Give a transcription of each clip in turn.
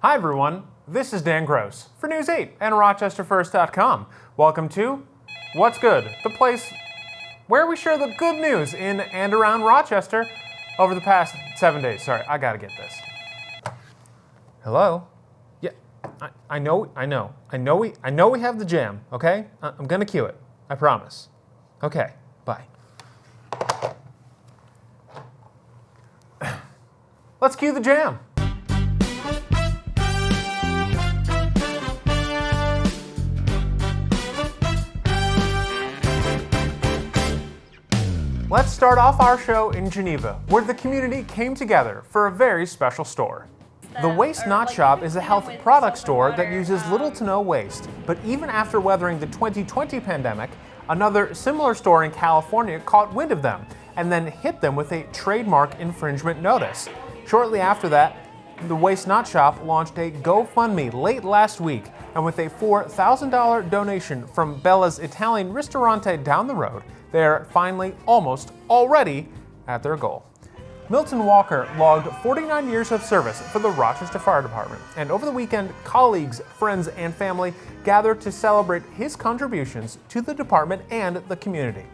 Hi everyone, this is Dan Gross for News 8 and RochesterFirst.com. Welcome to What's Good, the place where we share the good news in and around Rochester over the past 7 days. Sorry, I gotta get this. Hello? Yeah, I know we have the jam, okay? I'm gonna cue it, I promise. Okay, bye. Let's cue the jam. Let's start off our show in Geneva, where the community came together for a very special store. The Waste Not Shop is a health product store that uses little to no waste. But even after weathering the 2020 pandemic, another similar store in California caught wind of them and then hit them with a trademark infringement notice. Shortly after that, the Waste Not Shop launched a GoFundMe late last week, and with a $4,000 donation from Bella's Italian Ristorante down the road, they're finally already at their goal. Milton Walker logged 49 years of service for the Rochester Fire Department, and over the weekend, colleagues, friends, and family gathered to celebrate his contributions to the department and the community.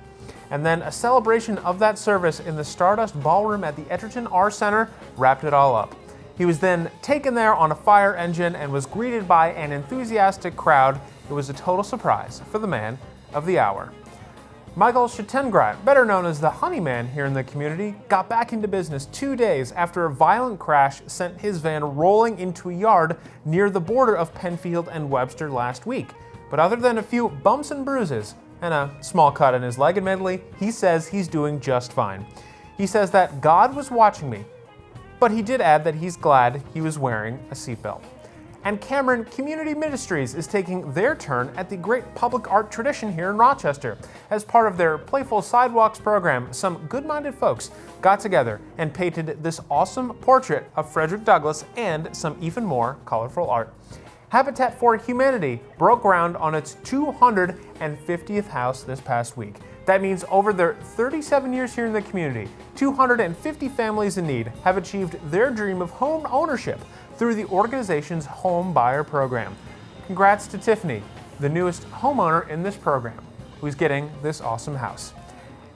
And then a celebration of that service in the Stardust Ballroom at the Edgerton R Center wrapped it all up. He was then taken there on a fire engine and was greeted by an enthusiastic crowd. It was a total surprise for the man of the hour. Michael Schittengrat, better known as the Honeyman here in the community, got back into business 2 days after a violent crash sent his van rolling into a yard near the border of Penfield and Webster last week. But other than a few bumps and bruises and a small cut in his leg, admittedly, he says he's doing just fine. He says that God was watching me, but he did add that he's glad he was wearing a seatbelt. And Cameron Community Ministries is taking their turn at the great public art tradition here in Rochester. As part of their Playful Sidewalks program, some good-minded folks got together and painted this awesome portrait of Frederick Douglass and some even more colorful art. Habitat for Humanity broke ground on its 250th house this past week. That means over their 37 years here in the community, 250 families in need have achieved their dream of home ownership through the organization's home buyer program. Congrats to Tiffany, the newest homeowner in this program, who's getting this awesome house.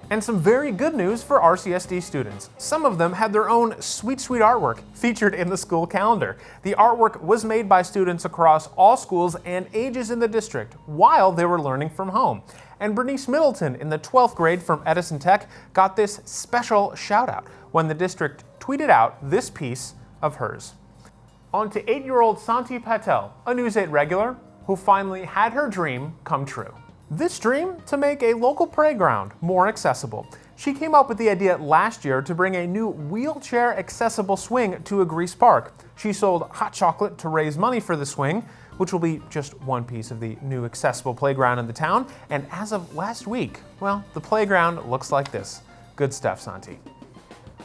And some very good news for RCSD students. Some of them had their own sweet artwork featured in the school calendar. The artwork was made by students across all schools and ages in the district while they were learning from home. And Bernice Middleton in the 12th grade from Edison Tech got this special shout out when the district tweeted out this piece of hers. On to 8-year-old Santi Patel, a News 8 regular who finally had her dream come true. This dream to make a local playground more accessible. She came up with the idea last year to bring a new wheelchair accessible swing to a Grease Park. She sold hot chocolate to raise money for the swing, which will be just one piece of the new accessible playground in the town. And as of last week, well, the playground looks like this. Good stuff, Santi.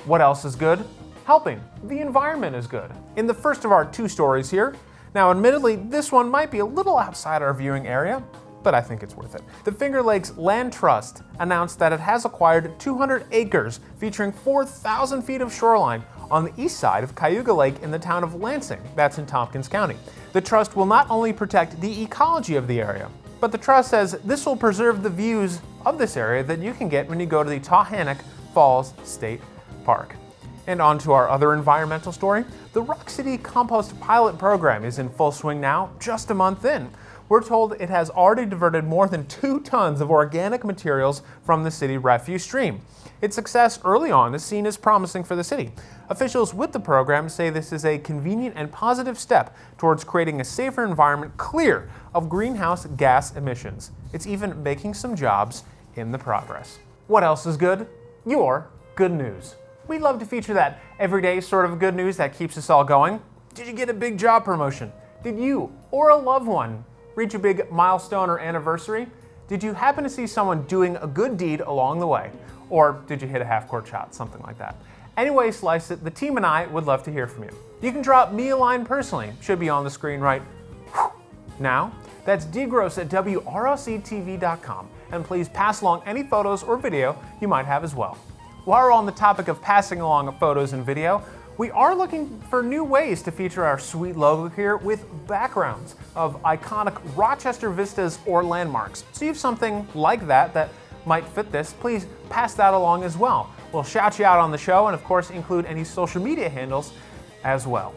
What else is good? Helping. The environment is good. In the first of our 2 stories here. Now, admittedly, this one might be a little outside our viewing area, but I think it's worth it. The Finger Lakes Land Trust announced that it has acquired 200 acres featuring 4,000 feet of shoreline on the east side of Cayuga Lake in the town of Lansing, that's in Tompkins County. The trust will not only protect the ecology of the area, but the trust says this will preserve the views of this area that you can get when you go to the Tahannock Falls State Park. And on to our other environmental story. The Roc City Compost pilot program is in full swing now, just a month in. We're told it has already diverted more than 2 tons of organic materials from the city refuse stream. Its success early on is seen as promising for the city. Officials with the program say this is a convenient and positive step towards creating a safer environment clear of greenhouse gas emissions. It's even making some jobs in the progress. What else is good? Your good news. We love to feature that everyday sort of good news that keeps us all going. Did you get a big job promotion? Did you or a loved one reach a big milestone or anniversary? Did you happen to see someone doing a good deed along the way? Or did you hit a half-court shot, something like that? Any way you slice it, the team and I would love to hear from you. You can drop me a line personally, should be on the screen right now. That's dgross@WROCTV.com, and please pass along any photos or video you might have as well. While we're on the topic of passing along photos and video, We are looking for new ways to feature our sweet logo here with backgrounds of iconic Rochester vistas or landmarks. So if you have something like that might fit this, please pass that along as well. We'll shout you out on the show and of course include any social media handles as well.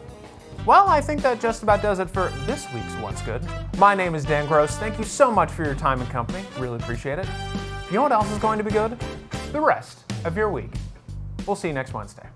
Well, I think that just about does it for this week's What's Good. My name is Dan Gross. Thank you so much for your time and company. Really appreciate it. You know what else is going to be good? The rest of your week. We'll see you next Wednesday.